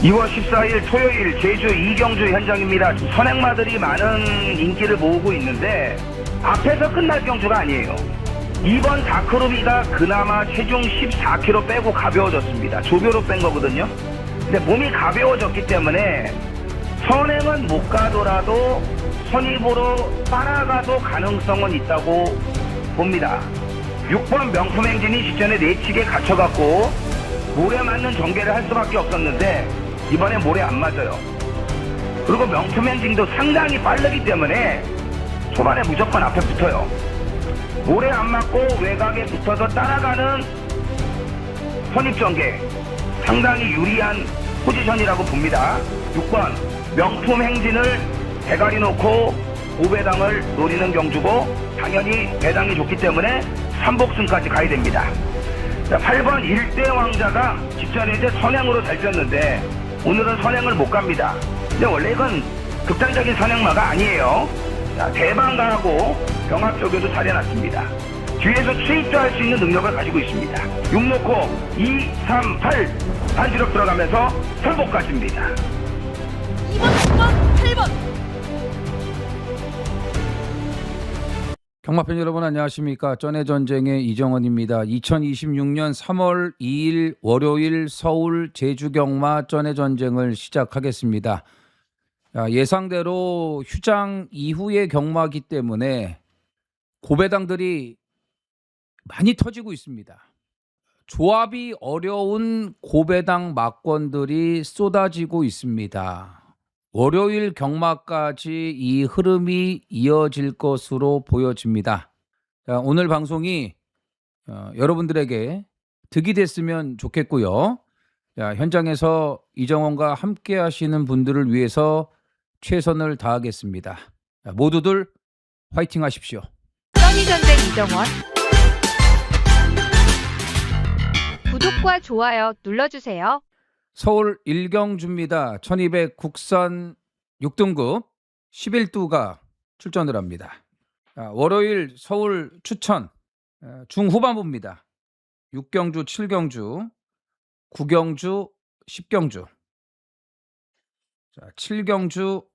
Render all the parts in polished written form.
2월 14일 토요일 제주 이경주 현장입니다. 선행마들이 많은 인기를 모으고 있는데 앞에서 끝날 경주가 아니에요. 이번 다크루비가 그나마 체중 14kg 빼고 가벼워졌습니다. 조교로 뺀 거거든요. 근데 몸이 가벼워졌기 때문에 선행은 못 가더라도 선입으로 따라가도 가능성은 있다고 봅니다. 6번 명품행진이 직전에 내치게 갇혀갖고 모래 맞는 전개를 할 수밖에 없었는데 이번에 모래 안 맞아요. 그리고 명품행진도 상당히 빠르기 때문에 초반에 무조건 앞에 붙어요. 모래 안 맞고 외곽에 붙어서 따라가는 선입전개 상당히 유리한 포지션이라고 봅니다. 6번 명품행진을 대가리 놓고 5배당을 노리는 경주고 당연히 배당이 좋기 때문에 3복승까지 가야 됩니다. 자, 8번 일대 왕자가 직전에 이제 선행으로 잘 뛰었는데 오늘은 선행을 못 갑니다. 근데 원래 이건 극단적인 선행마가 아니에요. 자, 대방가하고 병합조교도 잘 해놨습니다. 뒤에서 스위트 할 수 있는 능력을 가지고 있습니다. 6 놓고 2, 3, 8 반지력 들어가면서 설복까지입니다. 2번, 9번, 8번. 경마팬 여러분 안녕하십니까. 전해전쟁의 이정원입니다. 2026년 3월 2일 월요일 서울 제주경마 전해전쟁을 시작하겠습니다. 예상대로 휴장 이후의 경마이기 때문에 고배당들이 많이 터지고 있습니다. 조합이 어려운 고배당 막권들이 쏟아지고 있습니다. 월요일 경마까지 이 흐름이 이어질 것으로 보여집니다. 오늘 방송이 여러분들에게 득이 됐으면 좋겠고요. 현장에서 이정원과 함께 하시는 분들을 위해서 최선을 다하겠습니다. 모두들 화이팅 하십시오. 써니전쟁 이정원 구독과 좋아요 눌러주세요. 서울 일경주입니다. 1200 국산 6등급 11두가 출전을 합니다. 월요일 서울 추천 중후반부입니다. 6경주, 7경주, 9경주, 10경주. 7경주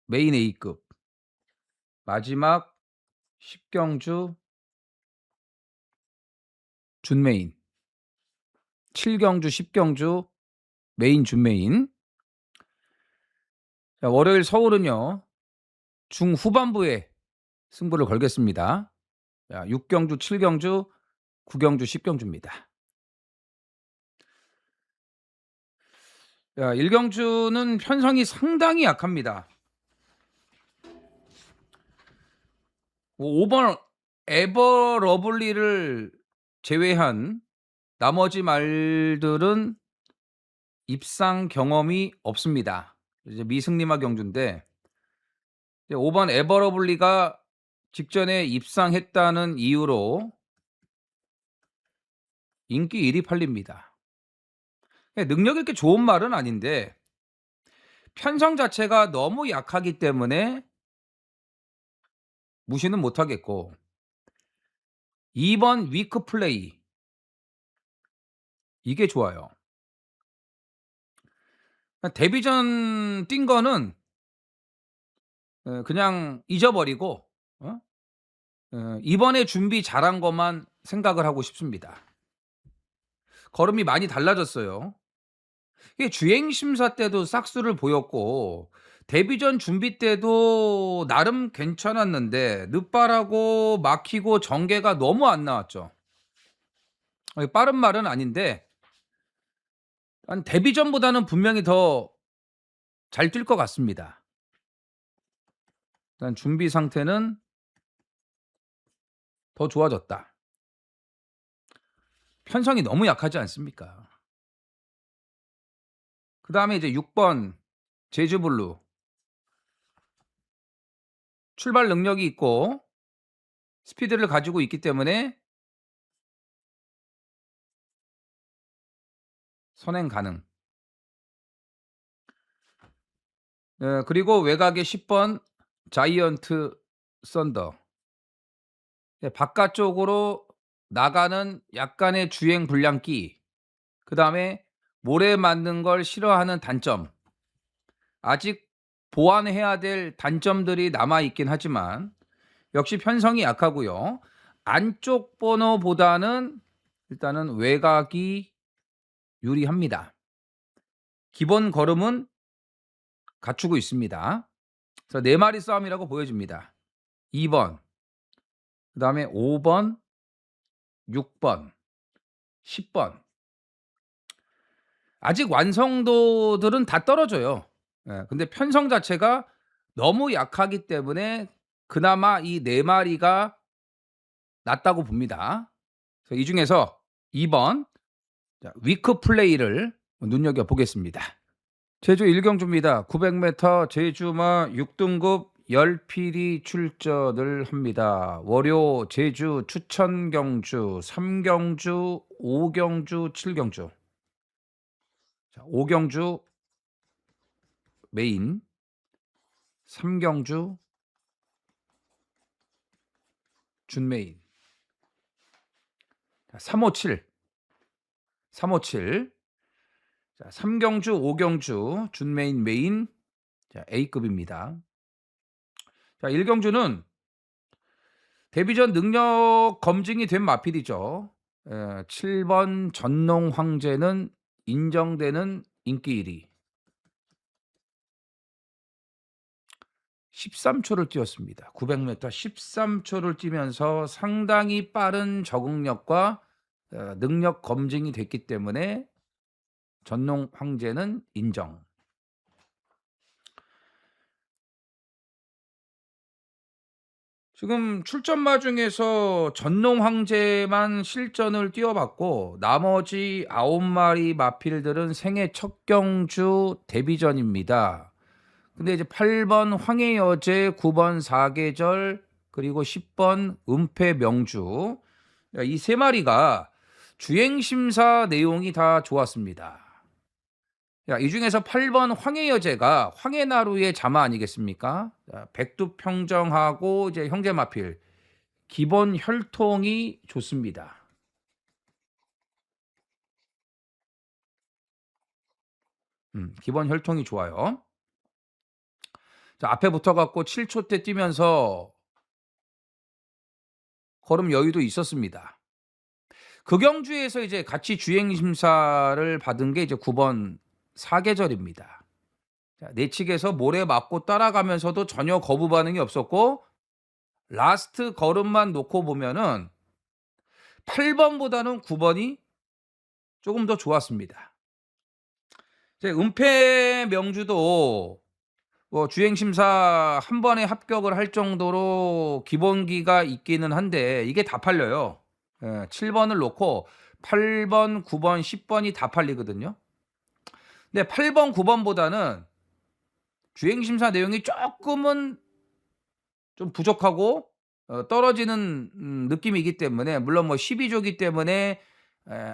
메인 A급, 마지막 10경주 준메인, 7경주, 10경주 메인 준메인. 월요일 서울은요 중후반부에 승부를 걸겠습니다. 6경주, 7경주, 9경주, 10경주입니다. 1경주는 편성이 상당히 약합니다. 5번 에버러블리를 제외한 나머지 말들은 입상 경험이 없습니다. 이제 미승리마 경주인데 5번 에버러블리가 직전에 입상했다는 이유로 인기 1위 팔립니다. 능력이 이렇게 좋은 말은 아닌데 편성 자체가 너무 약하기 때문에 무시는 못하겠고 2번 위크 플레이 이게 좋아요. 데뷔전 뛴 거는 그냥 잊어버리고 이번에 준비 잘한 것만 생각을 하고 싶습니다. 걸음이 많이 달라졌어요. 이게 주행심사 때도 싹수를 보였고 데뷔전 준비 때도 나름 괜찮았는데 늦발하고 막히고 전개가 너무 안 나왔죠. 빠른 말은 아닌데 데뷔전보다는 분명히 더 잘 뛸 것 같습니다. 일단 준비 상태는 더 좋아졌다. 편성이 너무 약하지 않습니까? 그 다음에 이제 6번 제주블루 출발 능력이 있고 스피드를 가지고 있기 때문에 선행 가능. 그리고 외곽에 10번 자이언트 썬더. 바깥쪽으로 나가는 약간의 주행 불량기. 그 다음에 모래 맞는 걸 싫어하는 단점. 아직 보완해야 될 단점들이 남아 있긴 하지만 역시 편성이 약하고요. 안쪽 번호보다는 일단은 외곽이 유리합니다. 기본 걸음은 갖추고 있습니다. 그래서 4마리 싸움이라고 보여집니다. 2번, 그 다음에 5번, 6번, 10번. 아직 완성도들은 다 떨어져요. 근데 편성 자체가 너무 약하기 때문에 그나마 이 4마리가 낫다고 봅니다. 그래서 이 중에서 2번 위크 플레이를 눈여겨보겠습니다. 제주 1경주입니다. 900m 제주마 6등급 10필이 출전을 합니다. 월요 제주 추천경주 3경주 5경주 7경주. 자, 5경주 메인, 3경주 준메인. 자, 357. 자, 3경주 5경주 준메인 메인. 자, A급입니다. 자, 1경주는 데뷔전 능력 검증이 된 마필이죠. 7번 전농 황제는 인정되는 인기 1위. 13초를 뛰었습니다. 900m 13초를 뛰면서 상당히 빠른 적응력과 능력 검증이 됐기 때문에 전농 황제는 인정. 지금 출전마 중에서 전농 황제만 실전을 뛰어봤고 나머지 9마리 마필들은 생애 첫 경주 데뷔전입니다. 근데 이제 8번 황해여제, 9번 사계절, 그리고 10번 은폐명주, 이 3마리가 주행심사 내용이 다 좋았습니다. 이 중에서 8번 황해여제가 황해나루의 자마 아니겠습니까? 백두평정하고 이제 형제마필 기본 혈통이 좋습니다. 기본 혈통이 좋아요. 자, 앞에 붙어갖고 7초 때 뛰면서 걸음 여유도 있었습니다. 그 경주에서 이제 같이 주행 심사를 받은 게 이제 9번 사계절입니다. 자, 내측에서 모래 맞고 따라가면서도 전혀 거부 반응이 없었고 라스트 걸음만 놓고 보면은 8번보다는 9번이 조금 더 좋았습니다. 이제 은폐 명주도 뭐 주행심사 한 번에 합격을 할 정도로 기본기가 있기는 한데 이게 다 팔려요. 7번을 놓고 8번, 9번, 10번이 다 팔리거든요. 근데 8번, 9번보다는 주행심사 내용이 조금은 좀 부족하고 떨어지는 느낌이기 때문에 물론 뭐 12조기 때문에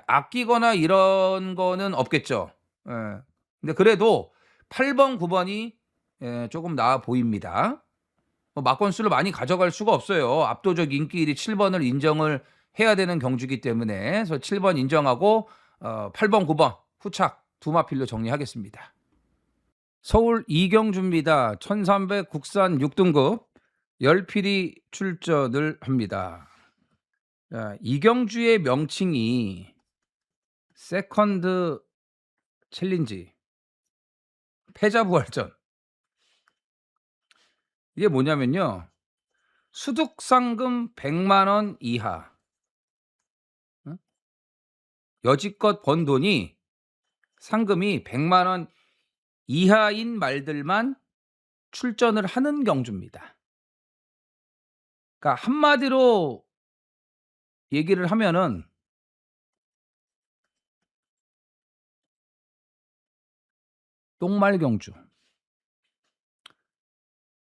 아끼거나 이런 거는 없겠죠. 근데 그래도 8번, 9번이 조금 나아 보입니다. 뭐 막건수를 많이 가져갈 수가 없어요. 압도적 인기 1위 7번을 인정을 해야 되는 경주기 때문에 그래서 7번 인정하고 8번, 9번 후착 두 마필로 정리하겠습니다. 서울 이경주입니다. 1300 국산 6등급 10필이 출전을 합니다. 자, 이경주의 명칭이 세컨드 챌린지 패자부활전. 이게 뭐냐면요. 수득상금 100만 원 이하. 여지껏 번 돈이 상금이 100만 원 이하인 말들만 출전을 하는 경주입니다. 그러니까 한마디로 얘기를 하면은 똥말 경주.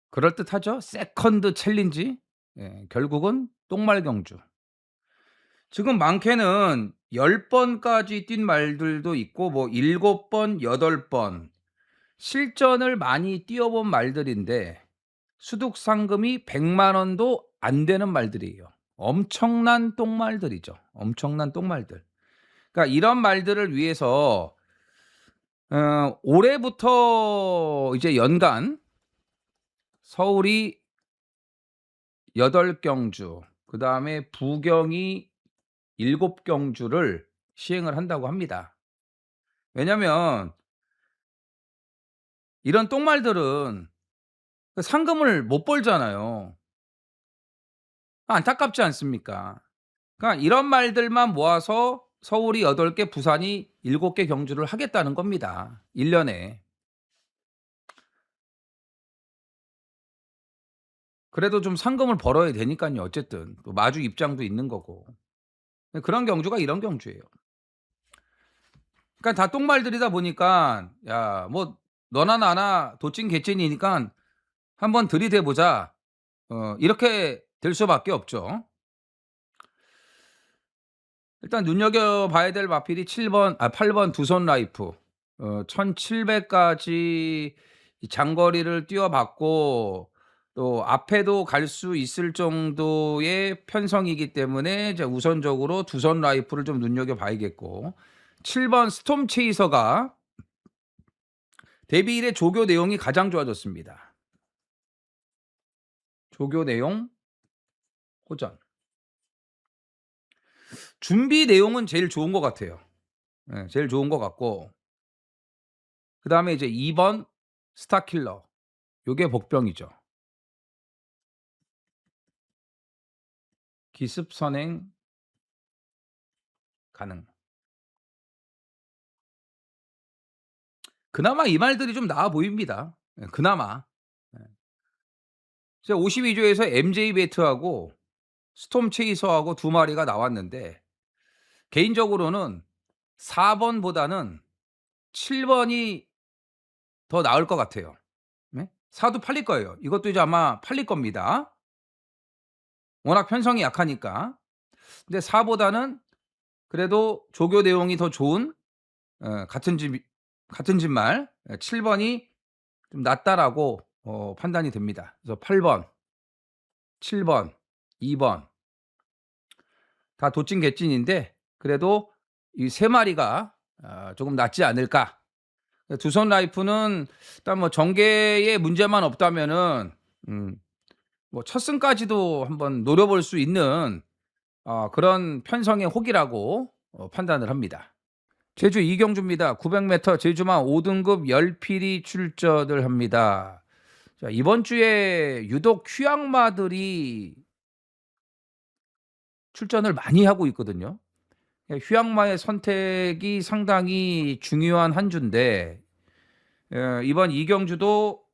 그럴듯하죠? 세컨드 챌린지. 결국은 똥말 경주. 지금 많게는 10번까지 뛴 말들도 있고 뭐 7번, 8번 실전을 많이 뛰어본 말들인데 수득 상금이 100만 원도 안 되는 말들이에요. 엄청난 똥말들이죠. 엄청난 똥말들. 그러니까 이런 말들을 위해서 올해부터 이제 연간 서울이 8경주, 그다음에 부경이 7경주를 시행을 한다고 합니다. 왜냐면 이런 똥말들은 그 상금을 못 벌잖아요. 안타깝지 않습니까? 그러니까 이런 말들만 모아서 서울이 8개, 부산이 7개 경주를 하겠다는 겁니다. 1년에. 그래도 좀 상금을 벌어야 되니까요. 어쨌든 또 마주 입장도 있는 거고. 그런 경주가 이런 경주예요. 그러니까 다 똥말들이다 보니까 야, 뭐 너나 나나 도찐 개찐이니까 한번 들이대 보자. 이렇게 될 수밖에 없죠. 일단 눈여겨봐야 될 마필이 8번 두손 라이프. 1700까지 장거리를 뛰어봤고 또 앞에도 갈 수 있을 정도의 편성이기 때문에 이제 우선적으로 두손 라이프를 좀 눈여겨봐야겠고, 7번 스톰 체이서가 데뷔 이래 조교 내용이 가장 좋아졌습니다. 조교 내용 호전. 준비 내용은 제일 좋은 것 같아요. 네, 제일 좋은 것 같고, 그 다음에 이제 2번 스타킬러. 요게 복병이죠. 기습 선행 가능. 그나마 이 말들이 좀 나아 보입니다. 그나마. 52조에서 MJ 베트하고 스톰 체이서하고 2마리가 나왔는데, 개인적으로는 4번보다는 7번이 더 나을 것 같아요. 4도 팔릴 거예요. 이것도 이제 아마 팔릴 겁니다. 워낙 편성이 약하니까. 근데 4보다는 그래도 조교 내용이 더 좋은 같은 집말 7번이 좀 낫다라고 판단이 됩니다. 그래서 8번, 7번, 2번 다 도찐 개찐인데 그래도 이 3마리가 조금 낫지 않을까. 두손 라이프는 일단 뭐 정계에 문제만 없다면은 뭐 첫 승까지도 한번 노려볼 수 있는 그런 편성의 혹이라고 판단을 합니다. 제주 이경주입니다. 900m 제주만 5등급 10필이 출전을 합니다. 자, 이번 주에 유독 휴양마들이 출전을 많이 하고 있거든요. 휴양마의 선택이 상당히 중요한 한 주인데, 이번 이경주도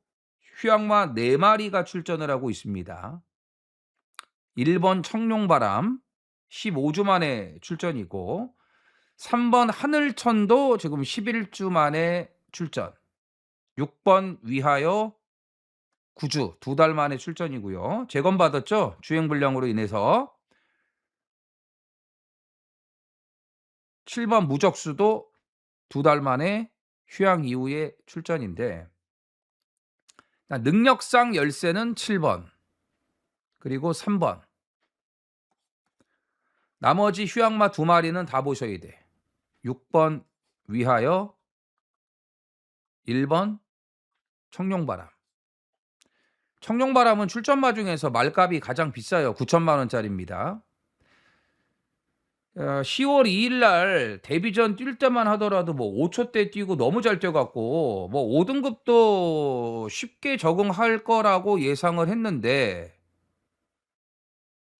휴양마 4마리가 출전을 하고 있습니다. 1번 청룡바람 15주 만에 출전이고, 3번 하늘천도 지금 11주 만에 출전, 6번 위하여 9주 2달 만에 출전이고요. 재검받았죠, 주행불량으로 인해서. 7번 무적수도 2달 만에 휴양 이후에 출전인데, 능력상 열세는 7번 그리고 3번. 나머지 휴양마 2마리는 다 보셔야 돼. 6번 위하여, 1번 청룡바람. 청룡바람은 출전마 중에서 말값이 가장 비싸요. 9천만 원짜리입니다. 10월 2일 날 데뷔전 뛸 때만 하더라도 뭐 5초대 뛰고 너무 잘 뛰어갖고 뭐 5등급도 쉽게 적응할 거라고 예상을 했는데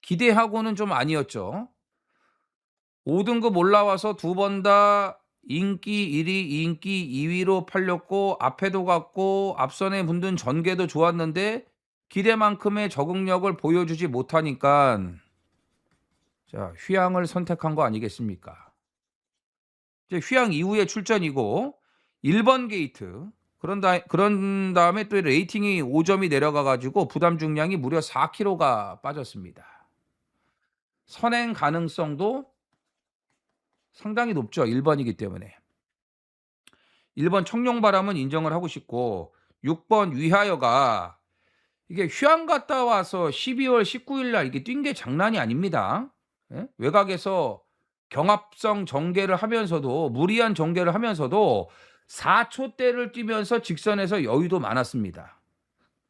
기대하고는 좀 아니었죠. 5등급 올라와서 2번 다 인기 1위, 인기 2위로 팔렸고 앞에도 갔고 앞선에 붙는 전개도 좋았는데 기대만큼의 적응력을 보여주지 못하니까 자, 휴양을 선택한 거 아니겠습니까? 이제 휴양 이후에 출전이고 1번 게이트. 그런 다음에 또 레이팅이 5점이 내려가 가지고 부담 중량이 무려 4kg가 빠졌습니다. 선행 가능성도 상당히 높죠. 1번이기 때문에. 1번 청룡바람은 인정을 하고 싶고, 6번 위하여가 이게 휴양 갔다 와서 12월 19일 날 이게 뛴 게 장난이 아닙니다. 외곽에서 경합성 전개를 하면서도, 무리한 전개를 하면서도 4초대를 뛰면서 직선에서 여유도 많았습니다.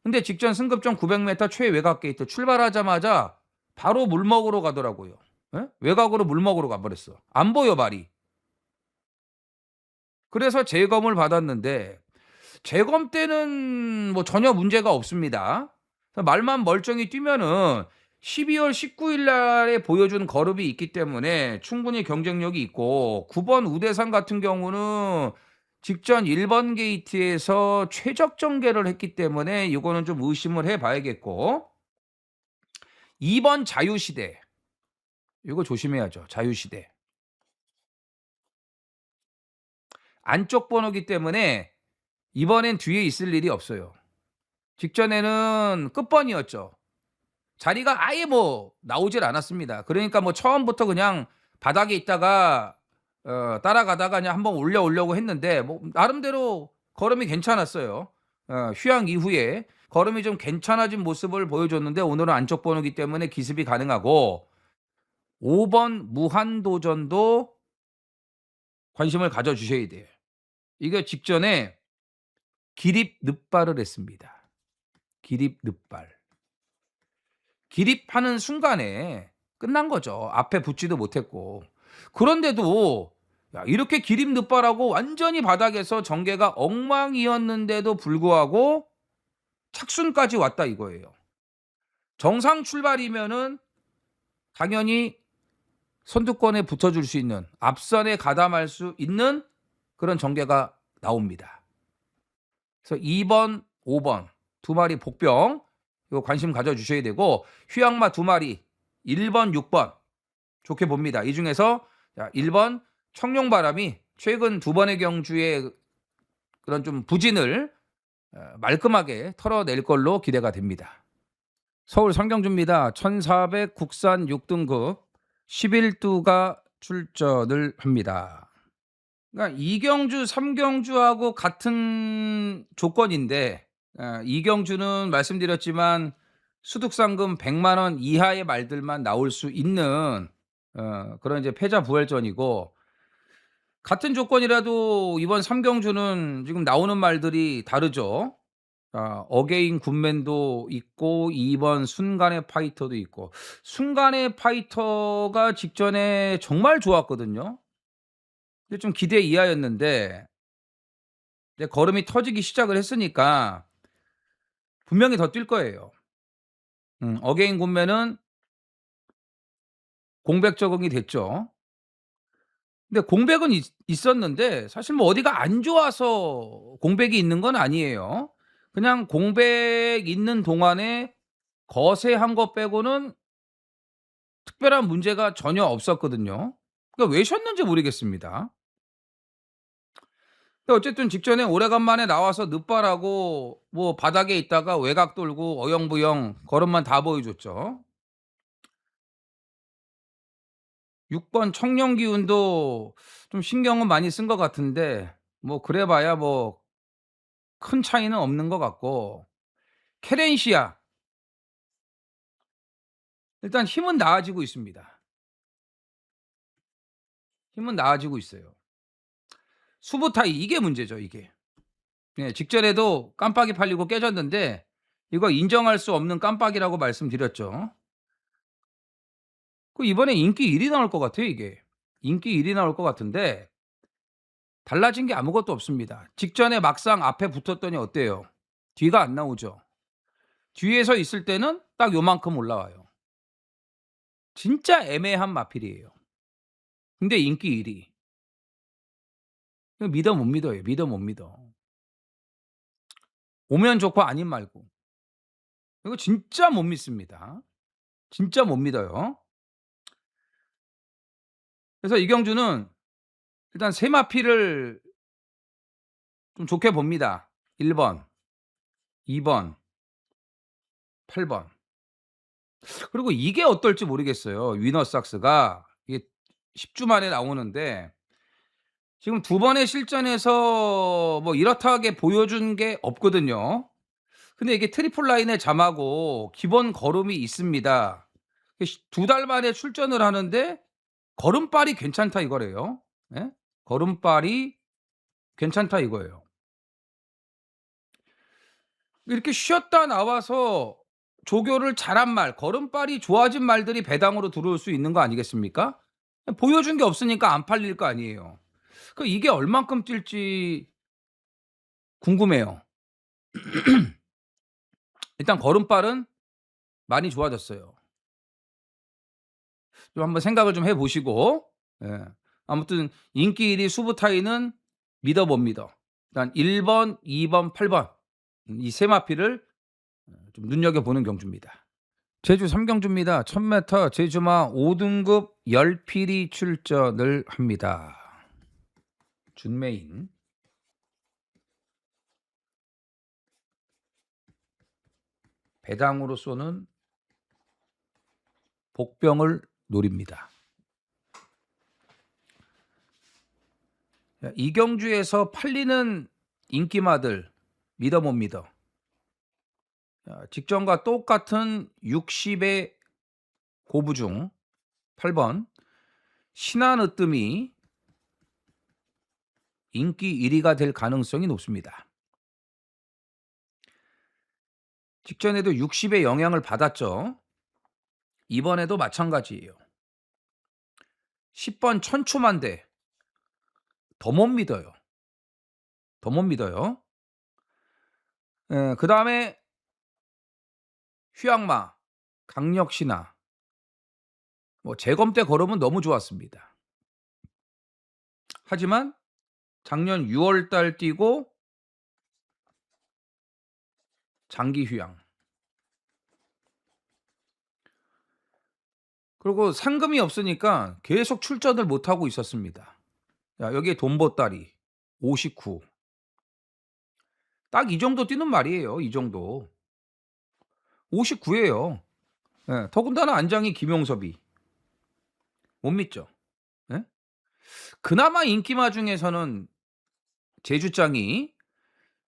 근데 직전 승급전 900m 최외곽 게이트 출발하자마자 바로 물먹으로 가더라고요. 예? 외곽으로 물먹으로 가버렸어. 안 보여 말이. 그래서 재검을 받았는데 재검 때는 뭐 전혀 문제가 없습니다. 말만 멀쩡히 뛰면은 12월 19일 날에 보여준 걸음이 있기 때문에 충분히 경쟁력이 있고 9번 우대산 같은 경우는 직전 1번 게이트에서 최적 전개를 했기 때문에 이거는 좀 의심을 해봐야겠고 2번 자유시대 이거 조심해야죠. 자유시대 안쪽 번호기 때문에 이번엔 뒤에 있을 일이 없어요. 직전에는 끝번이었죠. 자리가 아예 뭐 나오질 않았습니다. 그러니까 뭐 처음부터 그냥 바닥에 있다가 따라가다가 그냥 한번 올려오려고 했는데 뭐 나름대로 걸음이 괜찮았어요. 휴양 이후에 걸음이 좀 괜찮아진 모습을 보여줬는데 오늘은 안쪽 번호기 때문에 기습이 가능하고 5번 무한도전도 관심을 가져주셔야 돼요. 이게 직전에 기립 늑발을 했습니다. 기립 늑발. 기립하는 순간에 끝난 거죠. 앞에 붙지도 못했고. 그런데도 야, 이렇게 기립 늑발하고 완전히 바닥에서 전개가 엉망이었는데도 불구하고 착순까지 왔다 이거예요. 정상 출발이면은 당연히 선두권에 붙어줄 수 있는 앞선에 가담할 수 있는 그런 전개가 나옵니다. 그래서 2번, 5번 두 마리 복병 이거 관심 가져주셔야 되고 휴양마 두 마리 1번, 6번 좋게 봅니다. 이 중에서 1번 청룡바람이 최근 두 번의 경주의 그런 좀 부진을 말끔하게 털어낼 걸로 기대가 됩니다. 서울 성경주입니다. 1400 국산 6등급 11두가 출전을 합니다. 그러니까 2경주, 3경주하고 같은 조건인데 2경주는 말씀드렸지만 수득상금 100만 원 이하의 말들만 나올 수 있는 그런 이제 패자 부활전이고 같은 조건이라도 이번 3경주는 지금 나오는 말들이 다르죠. 어게인 굿맨도 있고 2번 순간의 파이터도 있고 순간의 파이터가 직전에 정말 좋았거든요. 근데 좀 기대 이하였는데 이제 걸음이 터지기 시작을 했으니까 분명히 더 뛸 거예요. 어게인 굿맨은 공백 적응이 됐죠. 근데 공백은 있었는데 사실 뭐 어디가 안 좋아서 공백이 있는 건 아니에요. 그냥 공백 있는 동안에 거세한 것 빼고는 특별한 문제가 전혀 없었거든요. 그러니까 왜 쉬었는지 모르겠습니다. 근데 어쨌든 직전에 오래간만에 나와서 늑발하고 뭐 바닥에 있다가 외곽 돌고 어영부영 걸음만 다 보여줬죠. 6번 청룡기운도 좀 신경은 많이 쓴 것 같은데 뭐 그래봐야 뭐 큰 차이는 없는 것 같고 케렌시아 일단 힘은 나아지고 있습니다. 힘은 나아지고 있어요. 수부타이 이게 문제죠 이게. 네, 직전에도 깜빡이 팔리고 깨졌는데 이거 인정할 수 없는 깜빡이라고 말씀드렸죠. 이번에 인기 1위 나올 것 같아요 이게. 인기 1위 나올 것 같은데 달라진 게 아무것도 없습니다. 직전에 막상 앞에 붙었더니 어때요? 뒤가 안 나오죠. 뒤에서 있을 때는 딱 요만큼 올라와요. 진짜 애매한 마필이에요. 근데 인기 1위. 믿어 못 믿어요. 믿어 못 믿어. 오면 좋고 아님 말고. 이거 진짜 못 믿습니다. 진짜 못 믿어요. 그래서 이경주는 일단 세 마필을 좀 좋게 봅니다. 1번, 2번, 8번. 그리고 이게 어떨지 모르겠어요. 위너삭스가 이게 10주 만에 나오는데 지금 두 번의 실전에서 뭐 이렇다하게 보여준 게 없거든요. 근데 이게 트리플 라인의 잠하고 기본 걸음이 있습니다. 두 달 만에 출전을 하는데 걸음발이 괜찮다 이거래요. 예? 걸음발이 괜찮다 이거예요. 이렇게 쉬었다 나와서 조교를 잘한 말, 걸음발이 좋아진 말들이 배당으로 들어올 수 있는 거 아니겠습니까? 보여준 게 없으니까 안 팔릴 거 아니에요. 그 이게 얼만큼 뛸지 궁금해요. 일단 걸음발은 많이 좋아졌어요. 좀 한번 생각을 좀 해보시고, 예. 아무튼 인기 1위 수부타이는 믿어봅니다. 일단 1번, 2번, 8번 이 세 마피를 좀 눈여겨보는 경주입니다. 제주 3경주입니다. 1000m 제주마 5등급 열필이 출전을 합니다. 준메인. 배당으로 쏘는 복병을 노립니다. 이 경주에서 팔리는 인기마들 믿어봅니다. 직전과 똑같은 60의 고부 중 8번 신한으뜸이 인기 1위가 될 가능성이 높습니다. 직전에도 60의 영향을 받았죠. 이번에도 마찬가지예요. 10번 천추만대 더 못 믿어요. 더 못 믿어요. 그 다음에 휴양마, 강력신화, 재검 때 걸으면 너무 좋았습니다. 하지만 작년 6월달 뛰고 장기 휴양. 그리고 상금이 없으니까 계속 출전을 못하고 있었습니다. 여기에 돈보따리 59. 딱 이 정도 뛰는 말이에요. 이 정도. 59예요. 더군다나 안장이 김용섭이. 못 믿죠. 예? 그나마 인기마 중에서는 제주장이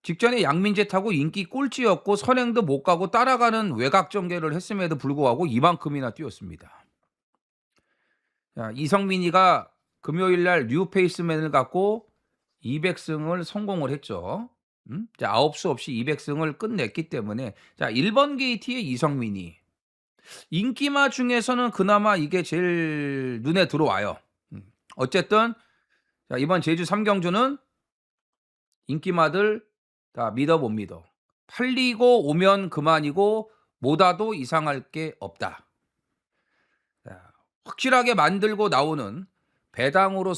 직전에 양민재 타고 인기 꼴찌였고 선행도 못 가고 따라가는 외곽 전개를 했음에도 불구하고 이만큼이나 뛰었습니다. 이성민이가 금요일날 뉴페이스맨을 갖고 200승을 성공을 했죠. 9수 없이 200승을 끝냈기 때문에 1번 게이트의 이성민이 인기마 중에서는 그나마 이게 제일 눈에 들어와요. 어쨌든 이번 제주 3경주는 인기마들 다 믿어봅니다. 팔리고 오면 그만이고 못 와도 이상할 게 없다. 확실하게 만들고 나오는 배당으로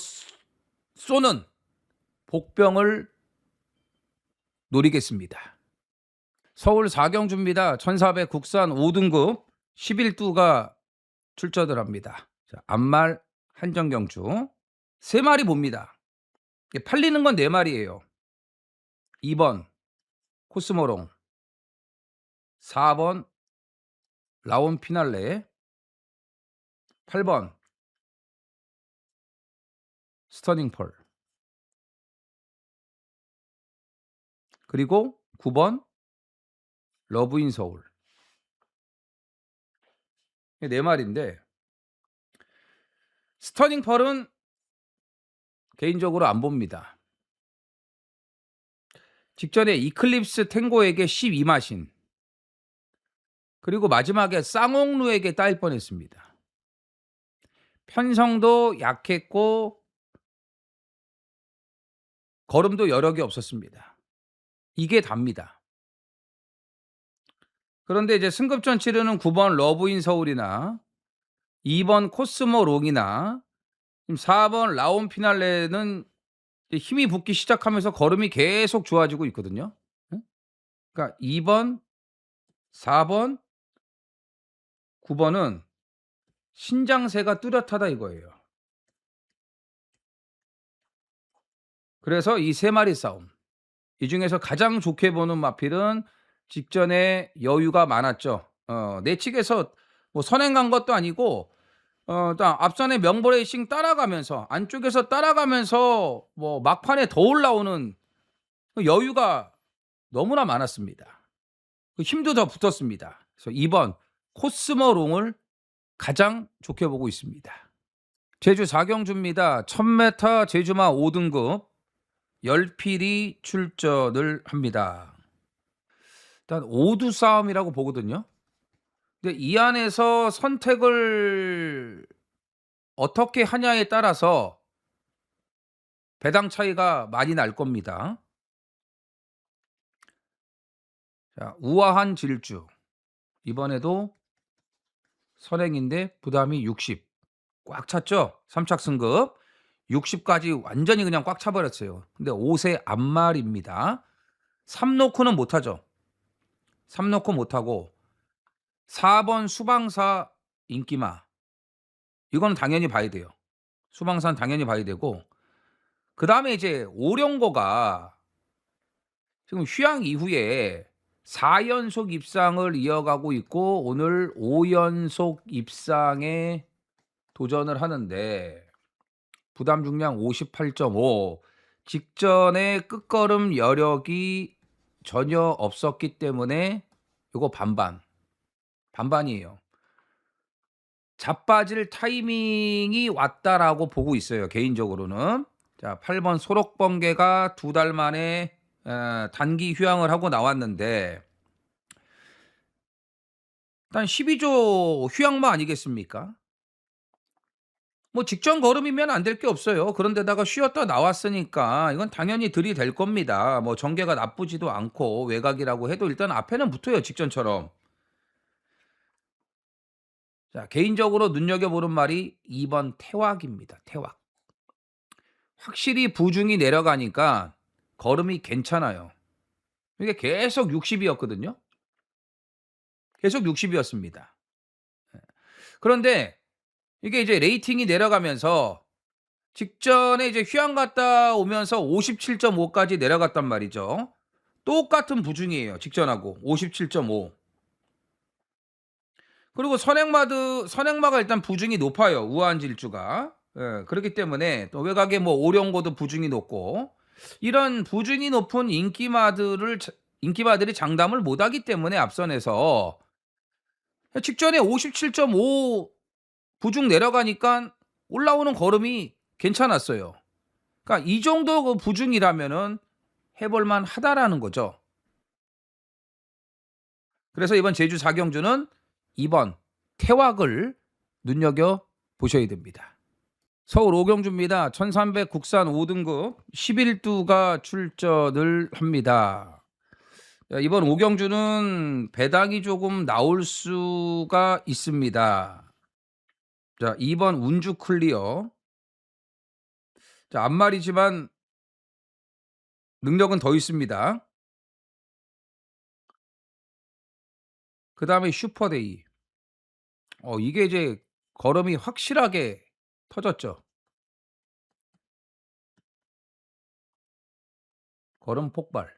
쏘는 복병을 노리겠습니다. 서울 4경주입니다. 1400 국산 5등급 11두가 출전을 합니다. 앞말 한정경주 3마리 봅니다. 팔리는 건 4마리예요. 2번 코스모롱, 4번 라온 피날레, 8번 스터닝 펄, 그리고 9번 러브인 서울. 4마리인데 스터닝 펄은 개인적으로 안 봅니다. 직전에 이클립스 탱고에게 12마신, 그리고 마지막에 쌍옥루에게 따일 뻔했습니다. 편성도 약했고 걸음도 여력이 없었습니다. 이게 답니다. 그런데 이제 승급전 치르는 9번 러브인 서울이나 2번 코스모 롱이나 4번 라온 피날레는 힘이 붙기 시작하면서 걸음이 계속 좋아지고 있거든요. 그러니까 2번, 4번, 9번은 신장세가 뚜렷하다 이거예요. 그래서 이 3마리 싸움, 이 중에서 가장 좋게 보는 마필은 직전에 여유가 많았죠. 내측에서 선행 간 것도 아니고 앞선에 명보레이싱 따라가면서 안쪽에서 따라가면서 막판에 더 올라오는 여유가 너무나 많았습니다. 힘도 더 붙었습니다. 그래서 2번 코스모롱을 가장 좋게 보고 있습니다. 제주 4경주입니다. 1000m 제주마 5등급 열필이 출전을 합니다. 일단 5두 싸움이라고 보거든요. 근데 이 안에서 선택을 어떻게 하냐에 따라서 배당 차이가 많이 날 겁니다. 자, 우아한 질주. 이번에도 선행인데 부담이 60. 꽉 찼죠? 3착 승급. 60까지 완전히 그냥 꽉 차버렸어요. 근데 5세 앞말입니다. 3 놓고는 못하죠. 3 놓고 못하고 4번 수방사 인기마. 이거는 당연히 봐야 돼요. 수방사는 당연히 봐야 되고 그 다음에 이제 오령고가 지금 휴양 이후에 4연속 입상을 이어가고 있고 오늘 5연속 입상에 도전을 하는데 부담 중량 58.5 직전에 끝걸음 여력이 전혀 없었기 때문에 이거 반반이에요. 자빠질 타이밍이 왔다라고 보고 있어요. 개인적으로는. 자, 8번 소록번개가 2달 만에 단기 휴양을 하고 나왔는데 일단 12조 휴양마 아니겠습니까? 뭐 직전 걸음이면 안 될 게 없어요. 그런데다가 쉬었다 나왔으니까 이건 당연히 들이댈 겁니다. 뭐 전개가 나쁘지도 않고 외곽이라고 해도 일단 앞에는 붙어요. 직전처럼. 자, 개인적으로 눈여겨보는 말이 2번 태왁입니다. 태왁. 확실히 부중이 내려가니까 걸음이 괜찮아요. 이게 계속 60이었거든요. 계속 60이었습니다. 그런데 이게 이제 레이팅이 내려가면서 직전에 이제 휴양 갔다 오면서 57.5까지 내려갔단 말이죠. 똑같은 부중이에요. 직전하고 57.5. 그리고 선행마가 일단 부중이 높아요. 우아한 질주가. 예, 그렇기 때문에 또 외곽에 뭐 오령고도 부중이 높고 이런 부중이 높은 인기마들이 장담을 못하기 때문에 앞선에서 직전에 57.5 부중 내려가니까 올라오는 걸음이 괜찮았어요. 그러니까 이 정도 그 부중이라면은 해볼만 하다라는 거죠. 그래서 이번 제주 4경주는 2번 태왁을 눈여겨 보셔야 됩니다. 서울 5경주입니다. 1300 국산 5등급 11두가 출전을 합니다. 이번 5경주는 배당이 조금 나올 수가 있습니다. 자, 2번 운주 클리어. 자, 앞말이지만 능력은 더 있습니다. 그 다음에 슈퍼데이. 이게 이제 걸음이 확실하게 터졌죠. 걸음 폭발.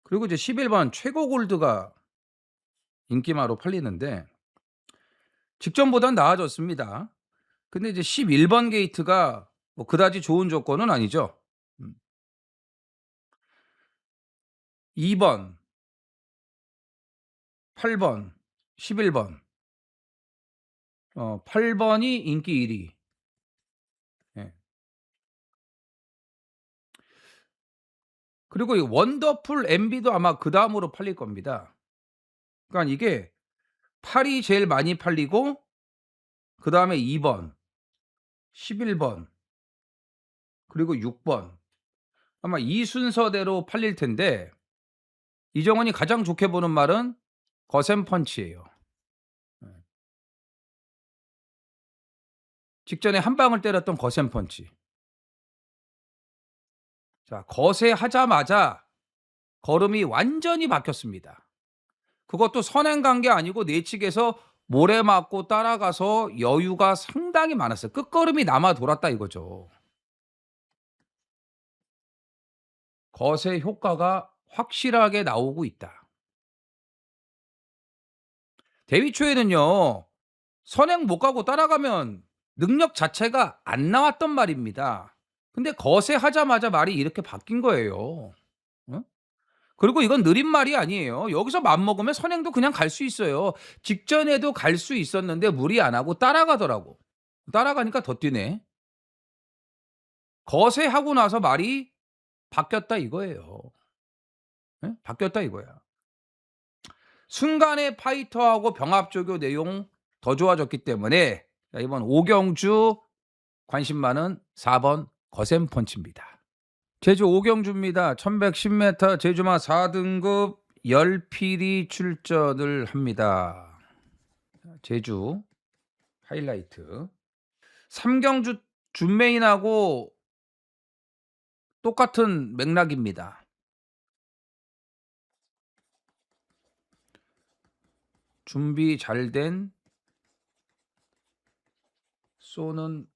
그리고 이제 11번 최고 골드가 인기마로 팔리는데 직전보단 나아졌습니다. 근데 이제 11번 게이트가 뭐 그다지 좋은 조건은 아니죠. 2번, 8번, 11번. 8번이 인기 1위. 예. 그리고 이 원더풀 MB도 아마 그 다음으로 팔릴 겁니다. 그러니까 이게 8이 제일 많이 팔리고 그 다음에 2번, 11번, 그리고 6번. 아마 이 순서대로 팔릴 텐데 이정원이 가장 좋게 보는 말은 거센펀치예요. 직전에 한 방을 때렸던 거센펀치. 자, 거세하자마자 걸음이 완전히 바뀌었습니다. 그것도 선행 간 게 아니고 내측에서 모래 맞고 따라가서 여유가 상당히 많았어요. 끝걸음이 남아 돌았다 이거죠. 거세 효과가 확실하게 나오고 있다. 대위 초에는요. 선행 못 가고 따라가면 능력 자체가 안 나왔던 말입니다. 근데 거세하자마자 말이 이렇게 바뀐 거예요. 어? 그리고 이건 느린 말이 아니에요. 여기서 맘먹으면 선행도 그냥 갈 수 있어요. 직전에도 갈 수 있었는데 무리 안 하고 따라가더라고. 따라가니까 더 뛰네. 거세하고 나서 말이 바뀌었다 이거예요. 예? 바뀌었다 이거야. 순간에 파이터하고 병합조교 내용 더 좋아졌기 때문에 자, 이번 오경주 관심 많은 4번 거센펀치입니다. 제주 오경주입니다. 1110m 제주마 4등급 열필이 출전을 합니다. 제주 하이라이트. 삼경주 준메인하고 똑같은 맥락입니다. 준비 잘 된 쏘는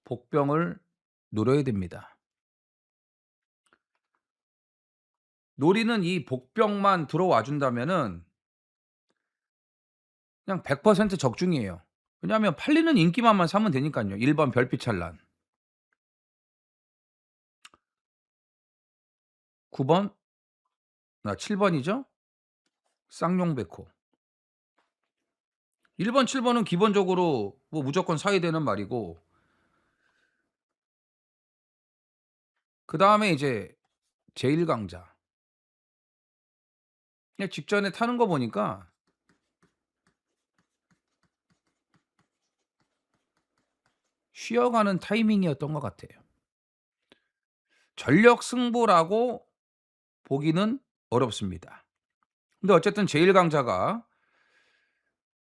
복병을 노려야 됩니다. 노리는 이 복병만 들어와 준다면은 그냥 100% 적중이에요. 왜냐하면 팔리는 인기만만 사면 되니까요. 1번 별빛 찬란, 9번, 7번이죠. 쌍용백호. 1번, 7번은 기본적으로 뭐 무조건 사야 되는 말이고, 그 다음에 이제 제1강자. 그냥 직전에 타는 거 보니까 쉬어가는 타이밍이었던 것 같아요. 전력 승부라고 보기는 어렵습니다. 근데 어쨌든 제1강자가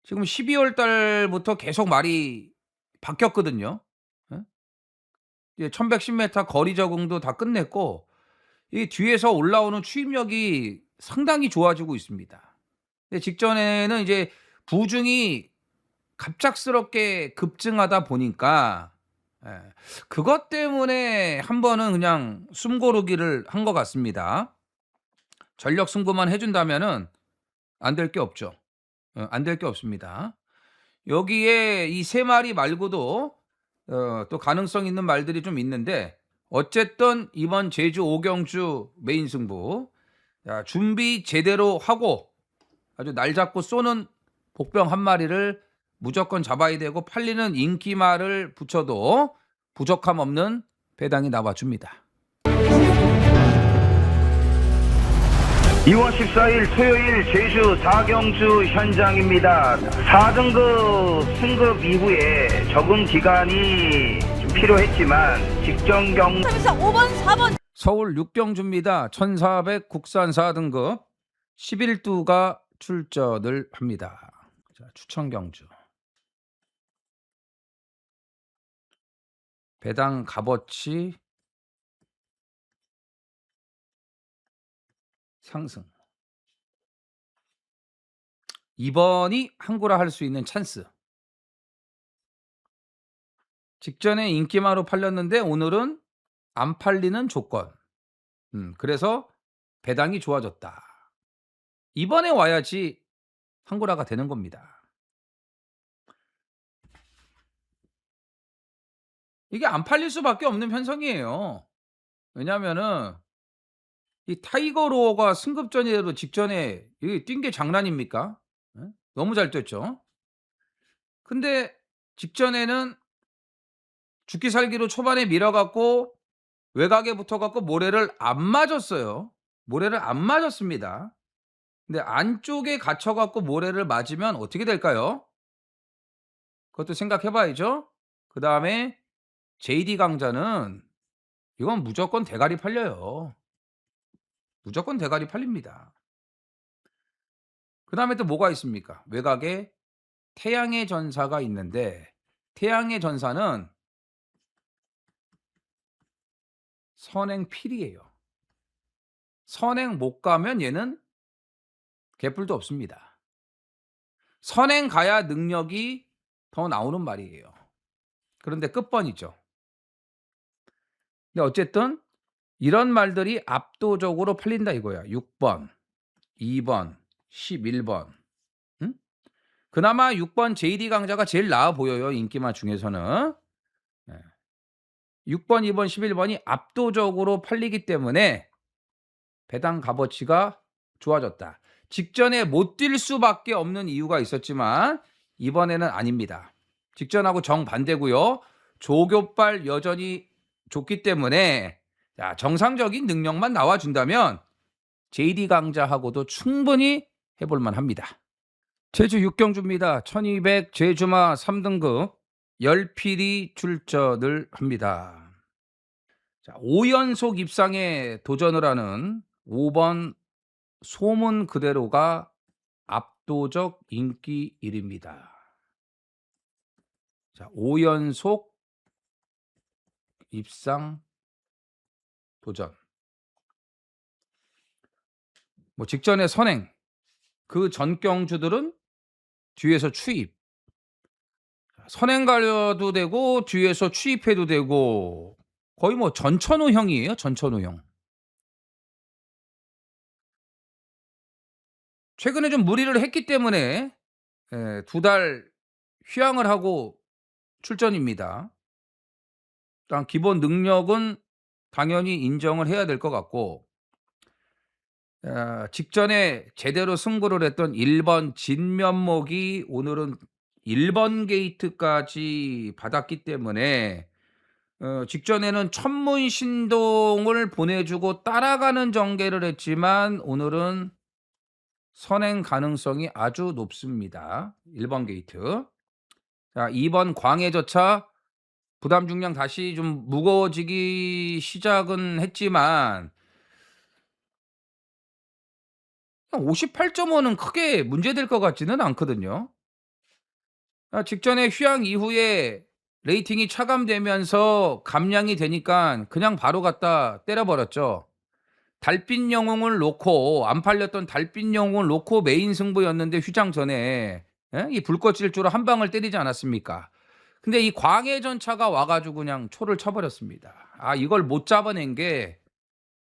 지금 12월 달부터 계속 말이 바뀌었거든요. 예? 이제 1110m 거리 적응도 다 끝냈고 이 뒤에서 올라오는 추입력이 상당히 좋아지고 있습니다. 근데 직전에는 이제 부중이 갑작스럽게 급증하다 보니까 예, 그것 때문에 한 번은 그냥 숨고르기를 한 것 같습니다. 전력 승부만 해준다면은 안 될 게 없죠. 안 될 게 없습니다. 여기에 이 세 마리 말고도 또 가능성 있는 말들이 좀 있는데 어쨌든 이번 제주 오경주 메인 승부 자, 준비 제대로 하고 아주 날 잡고 쏘는 복병 한 마리를 무조건 잡아야 되고 팔리는 인기말을 붙여도 부족함 없는 배당이 나와줍니다. 2월 14일 토요일 제주 4경주 현장입니다. 4등급 승급 이후에 적응 기간이 좀 필요했지만 직전 경 5번, 4번. 서울 6경주입니다. 1400 국산 4등급 11두가 출전을 합니다. 자, 추천 경주. 배당 값어치 상승. 2번이 항구라 할 수 있는 찬스. 직전에 인기마로 팔렸는데 오늘은 안 팔리는 조건. 그래서 배당이 좋아졌다. 이번에 와야지 항구라가 되는 겁니다. 이게 안 팔릴 수밖에 없는 편성이에요. 왜냐하면은 이 타이거 로어가 승급전이라도 직전에 뛴 게 장난입니까? 예? 너무 잘 뛰었죠. 근데 직전에는 죽기 살기로 초반에 밀어갖고 외곽에 붙어갖고 모래를 안 맞았어요. 모래를 안 맞았습니다. 근데 안쪽에 갇혀갖고 모래를 맞으면 어떻게 될까요? 그것도 생각해봐야죠. 그 다음에 JD 강자는 이건 무조건 대가리 팔려요. 무조건 대가리 팔립니다. 그 다음에 또 뭐가 있습니까? 외곽에 태양의 전사가 있는데 태양의 전사는 선행 필이에요. 선행 못 가면 얘는 개뿔도 없습니다. 선행 가야 능력이 더 나오는 말이에요. 그런데 끝번이죠. 근데 어쨌든 이런 말들이 압도적으로 팔린다 이거야. 6번, 2번, 11번. 응? 그나마 6번 JD 강자가 제일 나아 보여요. 인기만 중에서는. 6번, 2번, 11번이 압도적으로 팔리기 때문에 배당 값어치가 좋아졌다. 직전에 못 뛸 수밖에 없는 이유가 있었지만 이번에는 아닙니다. 직전하고 정반대고요. 조교빨 여전히 좋기 때문에 자, 정상적인 능력만 나와준다면 JD 강자하고도 충분히 해볼만 합니다. 제주 6경주입니다. 1200 제주마 3등급 10필이 출전을 합니다. 자, 5연속 입상에 도전을 하는 5번 소문 그대로가 압도적 인기 1위입니다. 자, 5연속 입상 도전. 뭐 직전에 선행, 그 전 경주들은 뒤에서 추입. 선행 가려도 되고 뒤에서 추입해도 되고 거의 뭐 전천후형이에요. 전천후형. 최근에 좀 무리를 했기 때문에 2달 휴양을 하고 출전입니다. 일단 기본 능력은 당연히 인정을 해야 될 것 같고 직전에 제대로 승부를 했던 1번 진면목이 오늘은 1번 게이트까지 받았기 때문에 직전에는 천문신동을 보내주고 따라가는 전개를 했지만 오늘은 선행 가능성이 아주 높습니다. 1번 게이트. 자, 2번 광해저차 부담 중량 다시 좀 무거워지기 시작은 했지만 58.5는 크게 문제될 것 같지는 않거든요. 직전에 휴양 이후에 레이팅이 차감되면서 감량이 되니까 그냥 바로 갖다 때려버렸죠. 달빛 영웅을 놓고 안 팔렸던 달빛 영웅을 놓고 메인 승부였는데 휴장 전에 이 불꽃 질주로 한 방을 때리지 않았습니까? 근데 이 광해전차가 와가지고 그냥 초를 쳐버렸습니다. 이걸 못 잡아낸 게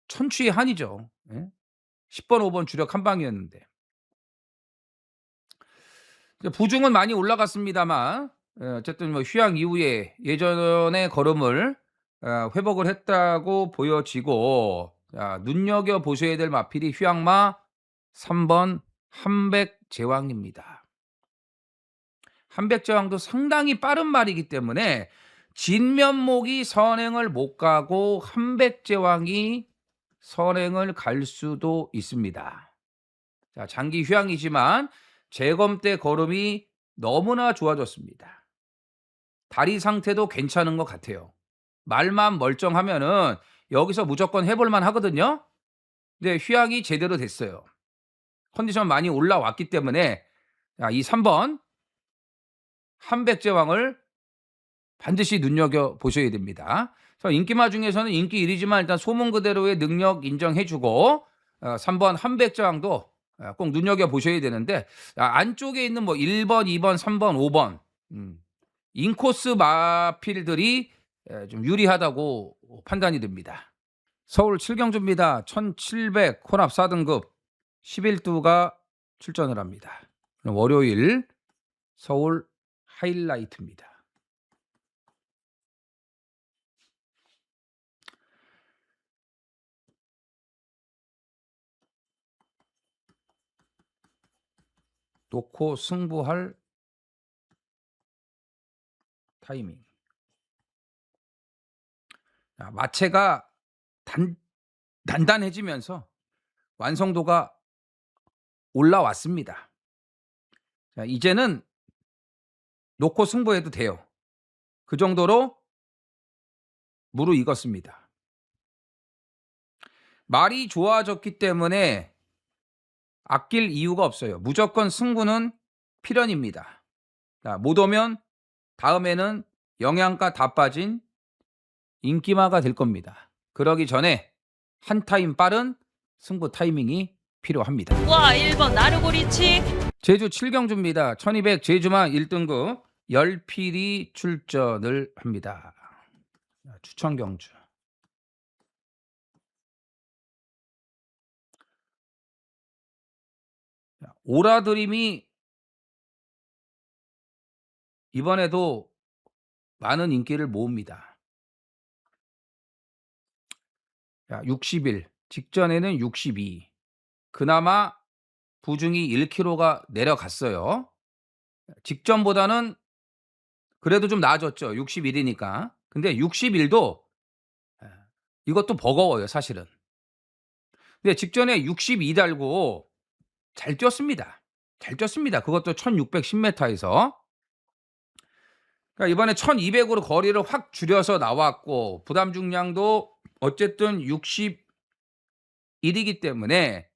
천추의 한이죠. 10번, 5번 주력 한 방이었는데. 부중은 많이 올라갔습니다만 어쨌든 뭐 휴양 이후에 예전의 걸음을 회복을 했다고 보여지고 눈여겨 보셔야 될 마필이 휴양마 3번 한백제왕입니다. 한백제왕도 상당히 빠른 말이기 때문에 진면목이 선행을 못 가고 한백제왕이 선행을 갈 수도 있습니다. 자, 장기 휴양이지만 재검 때 걸음이 너무나 좋아졌습니다. 다리 상태도 괜찮은 것 같아요. 말만 멀쩡하면은 여기서 무조건 해볼만 하거든요. 근데 휴양이 제대로 됐어요. 컨디션 많이 올라왔기 때문에 이 3번 한백제왕을 반드시 눈여겨보셔야 됩니다. 그래서 인기마 중에서는 인기 1위지만 일단 소문 그대로의 능력 인정해주고 3번 한백제왕도 꼭 눈여겨보셔야 되는데 안쪽에 있는 뭐 1번, 2번, 3번, 5번 인코스 마필들이 좀 유리하다고 판단이 됩니다. 서울 7경주입니다. 1700 혼합 4등급 11두가 출전을 합니다. 월요일 서울 하이라이트입니다. 놓고 승부할 타이밍. 마체가 단단해지면서 완성도가 올라왔습니다. 자, 이제는 놓고 승부해도 돼요. 그 정도로 무르익었습니다. 말이 좋아졌기 때문에 아낄 이유가 없어요. 무조건 승부는 필연입니다. 자, 못 오면 다음에는 영양가 다 빠진 인기마가 될 겁니다. 그러기 전에 한 타임 빠른 승부 타이밍이 필요합니다. 와 1번 나르고리치. 제주 7경주입니다. 1200 제주마 1등급 10필이 출전을 합니다. 추천 경주. 오라드림이 이번에도 많은 인기를 모읍니다. 60일, 직전에는 62. 그나마 부중이 1kg가 내려갔어요. 직전보다는 그래도 좀 나아졌죠. 61이니까. 근데 60일도 이것도 버거워요, 사실은. 근데 직전에 62 달고 잘 뛰었습니다. 잘 뛰었습니다. 그것도 1610m에서. 그러니까 이번에 1200으로 거리를 확 줄여서 나왔고 부담 중량도 어쨌든 61이기 때문에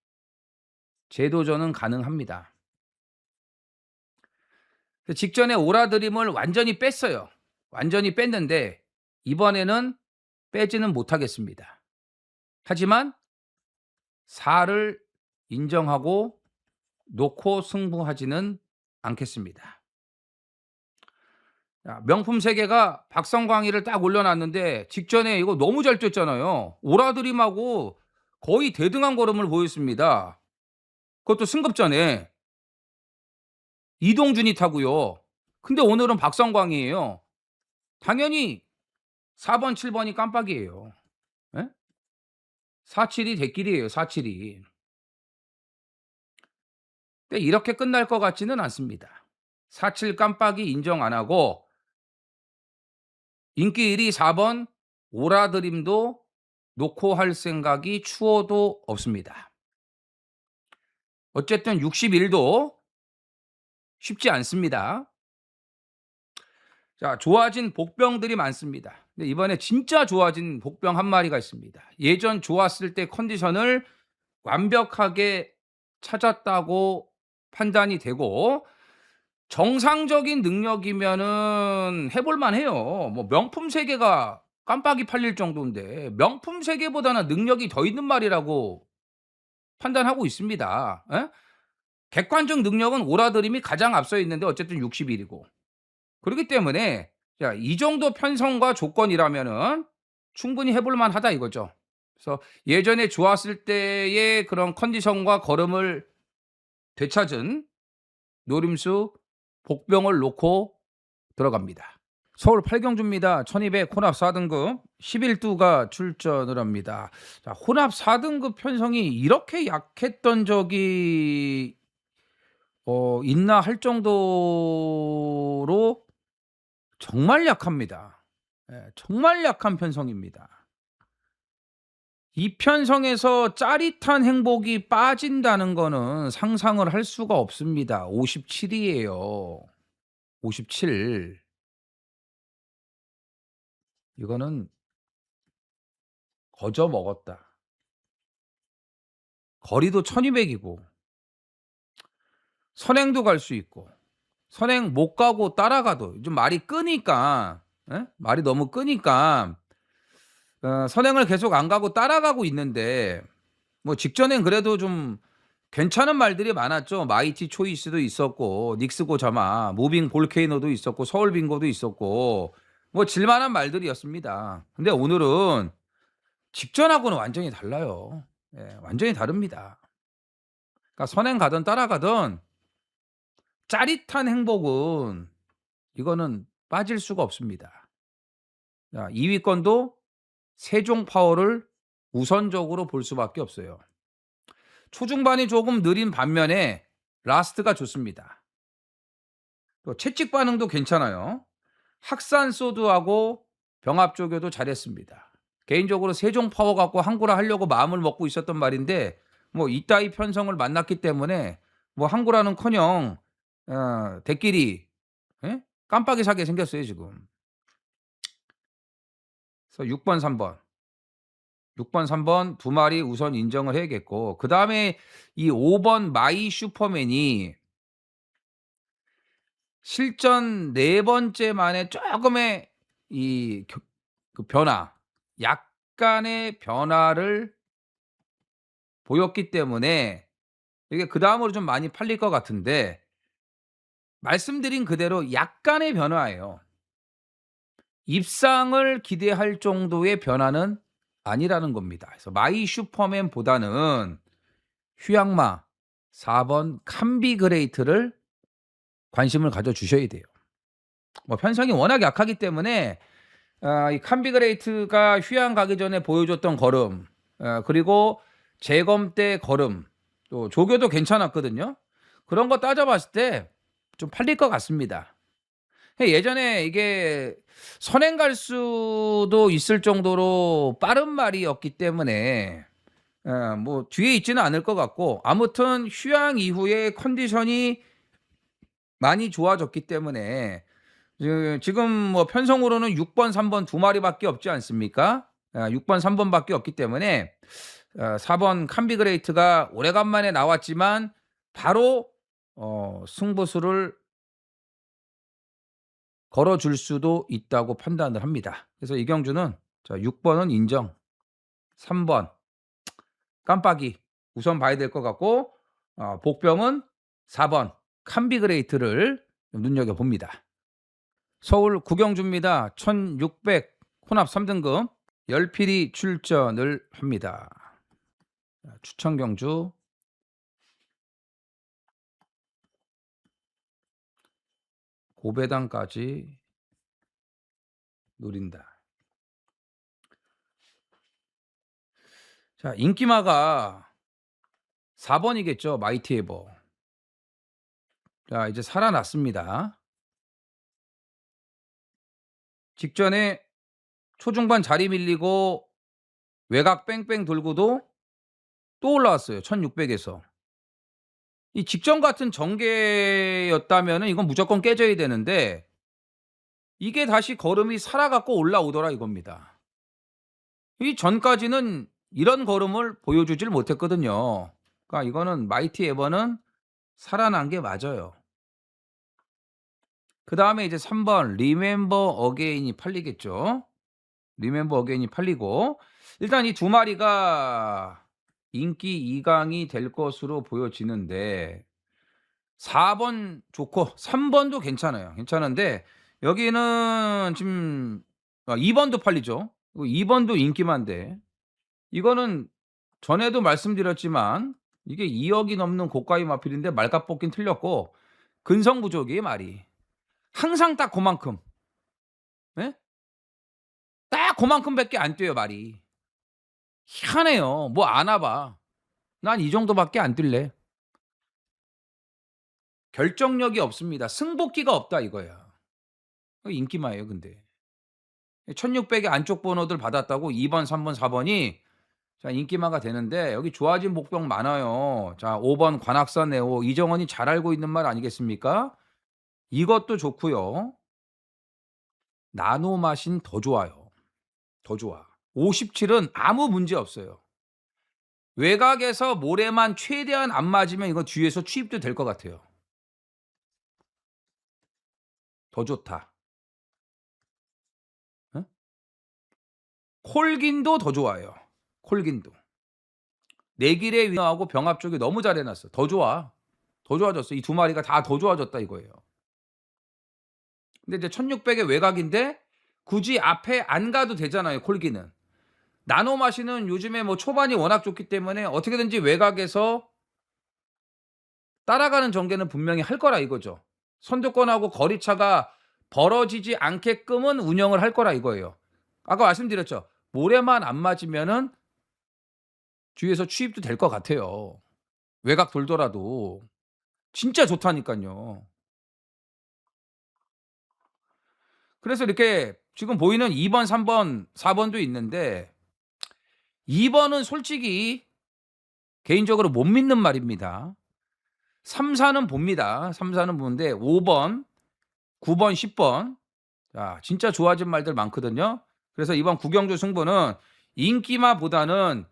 재도전은 가능합니다. 직전에 오라드림을 완전히 뺐어요. 완전히 뺐는데 이번에는 빼지는 못하겠습니다. 하지만 4를 인정하고 놓고 승부하지는 않겠습니다. 명품 세계가 박성광이를 딱 올려놨는데 직전에 이거 너무 잘 뛰었잖아요. 오라드림하고 거의 대등한 걸음을 보였습니다. 그것도 승급전에 이동준이 타고요. 근데 오늘은 박성광이에요. 당연히 4번, 7번이 깜빡이에요. 예? 47이 대길이에요. 47이. 근데 이렇게 끝날 것 같지는 않습니다. 47 깜빡이 인정 안 하고 인기 1위 4번 오라드림도 놓고 할 생각이 추워도 없습니다. 어쨌든 61도 쉽지 않습니다. 자, 좋아진 복병들이 많습니다. 근데 이번에 진짜 좋아진 복병 한 마리가 있습니다. 예전 좋았을 때 컨디션을 완벽하게 찾았다고 판단이 되고 정상적인 능력이면은 해볼만 해요. 뭐 명품 세계가 깜빡이 팔릴 정도인데 명품 세계보다는 능력이 더 있는 말이라고 판단하고 있습니다. 예? 객관적 능력은 오라드림이 가장 앞서 있는데 어쨌든 60일이고 그렇기 때문에 자, 이 정도 편성과 조건이라면은 충분히 해볼만 하다 이거죠. 그래서 예전에 좋았을 때의 그런 컨디션과 걸음을 되찾은 노림수 복병을 놓고 들어갑니다. 서울 8경주입니다. 1200 혼합 4등급 11두가 출전을 합니다. 자, 혼합 4등급 편성이 이렇게 약했던 적이 있나 할 정도로 정말 약합니다. 예, 정말 약한 편성입니다. 이 편성에서 짜릿한 행복이 빠진다는 거는 상상을 할 수가 없습니다. 57이에요. 57. 이거는 거저 먹었다. 거리도 1200이고 선행도 갈 수 있고 선행 못 가고 따라가도 좀 말이 끄니까 말이 너무 끄니까 선행을 계속 안 가고 따라가고 있는데 뭐 직전엔 그래도 좀 괜찮은 말들이 많았죠. 마이티 초이스도 있었고 닉스고 자마 무빙 볼케이노도 있었고 서울 빙고도 있었고 뭐 질만한 말들이었습니다. 근데 오늘은 직전하고는 완전히 달라요. 예, 완전히 다릅니다. 그러니까 선행 가든 따라가든 짜릿한 행복은 이거는 빠질 수가 없습니다. 자, 2위권도 세종 파워를 우선적으로 볼 수밖에 없어요. 초중반이 조금 느린 반면에 라스트가 좋습니다. 또 채찍 반응도 괜찮아요. 학산 소드하고 병합조교도 잘했습니다. 개인적으로 세종 파워 갖고 항구라 하려고 마음을 먹고 있었던 말인데 뭐 이따위 편성을 만났기 때문에 뭐 항구라는커녕 대끼리 깜빡이 사게 생겼어요 지금. 그래서 6번 3번 6번 3번 두 마리 우선 인정을 해야겠고 그 다음에 이 5번 마이 슈퍼맨이 실전 네 번째 만에 조금의 그 변화 약간의 변화를 보였기 때문에 이게 그 다음으로 좀 많이 팔릴 것 같은데 말씀드린 그대로 약간의 변화예요. 입상을 기대할 정도의 변화는 아니라는 겁니다. 그래서 마이 슈퍼맨보다는 휴양마 4번 캄비그레이트를 관심을 가져주셔야 돼요. 뭐 편성이 워낙 약하기 때문에 이 캄비그레이트가 휴양 가기 전에 보여줬던 걸음 그리고 재검 때 걸음 또 조교도 괜찮았거든요. 그런 거 따져봤을 때 좀 팔릴 것 같습니다. 예전에 이게 선행 갈 수도 있을 정도로 빠른 말이었기 때문에 뭐 뒤에 있지는 않을 것 같고, 아무튼 휴양 이후에 컨디션이 많이 좋아졌기 때문에 지금 뭐 편성으로는 6번, 3번 두 마리밖에 없지 않습니까? 6번, 3번밖에 없기 때문에 4번 캄비그레이트가 오래간만에 나왔지만 바로 승부수를 걸어줄 수도 있다고 판단을 합니다. 그래서 이경주는 6번은 인정, 3번 깜빡이 우선 봐야 될 것 같고, 복병은 4번 캄비그레이트를 눈여겨봅니다. 서울 구경주입니다. 1600 혼합 3등급 열필이 출전을 합니다. 추천 경주 고배당까지 노린다. 자, 인기마가 4번이겠죠. 마이티 에버. 자, 이제 살아났습니다. 직전에 초중반 자리 밀리고 외곽 뺑뺑 돌고도 또 올라왔어요. 1600에서. 이 직전 같은 전개였다면 이건 무조건 깨져야 되는데, 이게 다시 걸음이 살아갖고 올라오더라 이겁니다. 이 전까지는 이런 걸음을 보여주질 못했거든요. 그러니까 이거는 마이티 에버는 살아난 게 맞아요. 그 다음에 이제 3번 리멤버 어게인이 팔리겠죠. 리멤버 어게인이 팔리고, 일단 이 두 마리가 인기 2강이 될 것으로 보여지는데, 4번 좋고 3번도 괜찮아요. 괜찮은데 여기는 지금 2번도 팔리죠. 2번도 인기만데, 이거는 전에도 말씀드렸지만 이게 2억이 넘는 고가의 마필인데 말값 뽑긴 틀렸고, 근성 부족이 말이 항상 딱 그만큼, 예? 딱 그만큼밖에 안 뛰어요 말이. 희한해요. 뭐 안 와봐. 난 이 정도밖에 안 뛸래. 결정력이 없습니다. 승복기가 없다 이거야. 인기마예요 근데. 1600의 안쪽 번호들 받았다고 2번, 3번, 4번이 인기마가 되는데, 여기 좋아진 복병 많아요. 자, 5번 관악산 네오, 이정원이 잘 알고 있는 말 아니겠습니까? 이것도 좋고요. 나노 마신 더 좋아요. 더 좋아. 57은 아무 문제 없어요. 외곽에서 모래만 최대한 안 맞으면 이거 뒤에서 취입도 될 것 같아요. 더 좋다. 응? 콜긴도 더 좋아요. 콜긴도. 내길의 위너하고 병합 쪽이 너무 잘 해놨어. 더 좋아. 더 좋아졌어. 이 두 마리가 다 더 좋아졌다 이거예요. 근데 이제 1600의 외곽인데 굳이 앞에 안 가도 되잖아요. 콜기는. 나노 마시는 요즘에 뭐 초반이 워낙 좋기 때문에 어떻게든지 외곽에서 따라가는 전개는 분명히 할 거라 이거죠. 선두권하고 거리차가 벌어지지 않게끔은 운영을 할 거라 이거예요. 아까 말씀드렸죠. 모래만 안 맞으면은 뒤에서 취입도 될 것 같아요. 외곽 돌더라도. 진짜 좋다니까요. 그래서 이렇게 지금 보이는 2번, 3번, 4번도 있는데, 2번은 솔직히 개인적으로 못 믿는 말입니다. 3, 4는 봅니다. 3, 4는 보는데 5번, 9번, 10번 진짜 좋아진 말들 많거든요. 그래서 이번 구경주 승부는 인기마보다는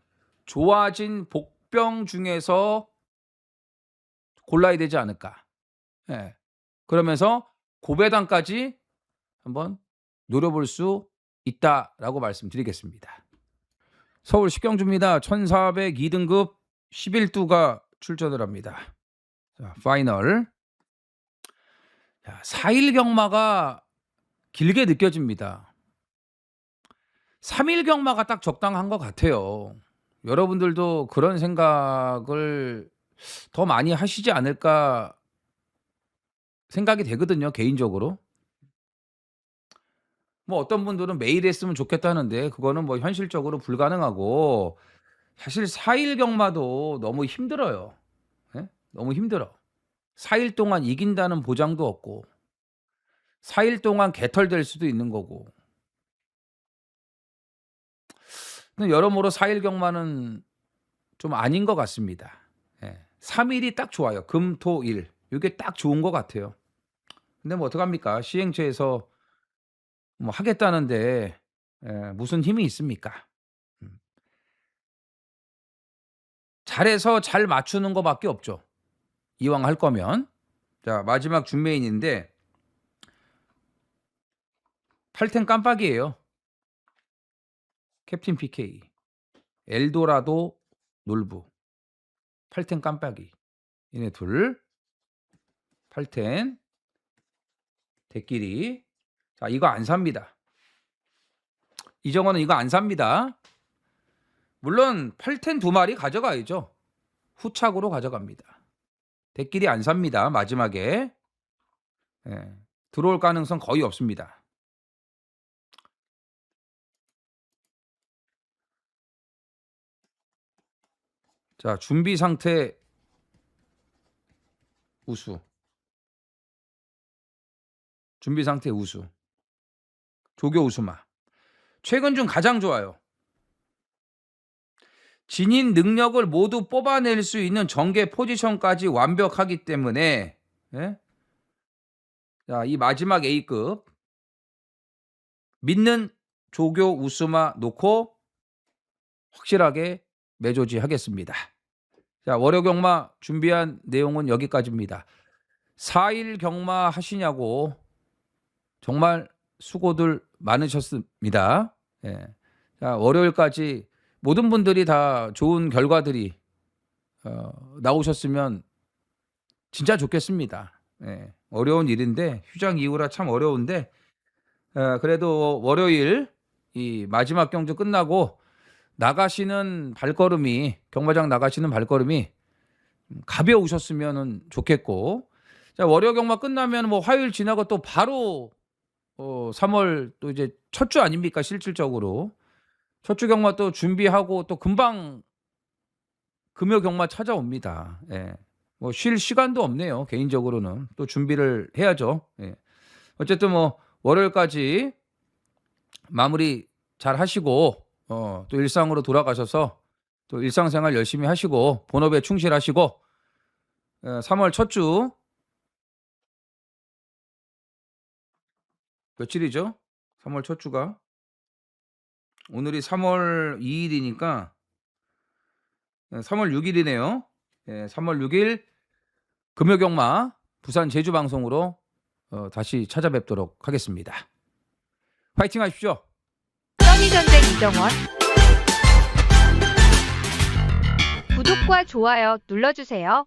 좋아진 복병 중에서 골라야 되지 않을까. 예. 그러면서 고배당까지 한번 노려볼 수 있다라고 말씀드리겠습니다. 서울 식경주입니다. 1402등급 11두가 출전을 합니다. 자, 파이널. 4일 경마가 길게 느껴집니다. 3일 경마가 딱 적당한 것 같아요. 여러분들도 그런 생각을 더 많이 하시지 않을까 생각이 되거든요. 개인적으로. 뭐 어떤 분들은 매일 했으면 좋겠다는데 그거는 뭐 현실적으로 불가능하고, 사실 4일 경마도 너무 힘들어요. 예? 너무 힘들어. 4일 동안 이긴다는 보장도 없고, 4일 동안 개털될 수도 있는 거고. 근데 여러모로 4일 경마는 좀 아닌 것 같습니다. 3일이 딱 좋아요. 금, 토, 일. 이게 딱 좋은 것 같아요. 근데 뭐 어떡합니까? 시행처에서 뭐 하겠다는데 무슨 힘이 있습니까? 잘해서 잘 맞추는 것밖에 없죠. 이왕 할 거면. 자, 마지막 준메인인데 8텐 깜빡이에요. 캡틴 PK, 엘도라도, 놀부, 8텐 깜빡이. 얘네 둘. 8텐 대끼리. 자, 이거 안 삽니다. 이정원은 이거 안 삽니다. 물론 8텐 2마리 가져가야죠. 후착으로 가져갑니다. 대끼리 안 삽니다. 마지막에. 들어올 가능성 거의 없습니다. 자, 준비 상태 우수. 준비 상태 우수. 조교 우수마. 최근 중 가장 좋아요. 진인 능력을 모두 뽑아낼 수 있는 전개 포지션까지 완벽하기 때문에 자, 이 마지막 A급 믿는 조교 우수마 놓고 확실하게 매조지 하겠습니다. 자, 월요 경마 준비한 내용은 여기까지입니다. 4일 경마 하시냐고 정말 수고들 많으셨습니다. 자, 월요일까지 모든 분들이 다 좋은 결과들이 나오셨으면 진짜 좋겠습니다. 어려운 일인데 휴장 이후라 참 어려운데 그래도 월요일 이 마지막 경주 끝나고 나가시는 발걸음이 경마장 나가시는 발걸음이 가벼우셨으면 좋겠고 자 월요 경마 끝나면 뭐 화요일 지나고 또 바로 3월 또 이제 첫 주 아닙니까 실질적으로 첫 주 경마 또 준비하고 또 금방 금요 경마 찾아옵니다. 뭐 쉴 시간도 없네요. 개인적으로는 또 준비를 해야죠. 어쨌든 뭐 월요일까지 마무리 잘 하시고 또 일상으로 돌아가셔서 또 일상생활 열심히 하시고 본업에 충실하시고 3월 첫 주 며칠이죠? 3월 첫 주가 오늘이 3월 2일이니까 3월 6일이네요. 3월 6일 금요경마 부산 제주방송으로 다시 찾아뵙도록 하겠습니다. 파이팅 하십시오. 써니전쟁 이정원. 구독과 좋아요 눌러주세요.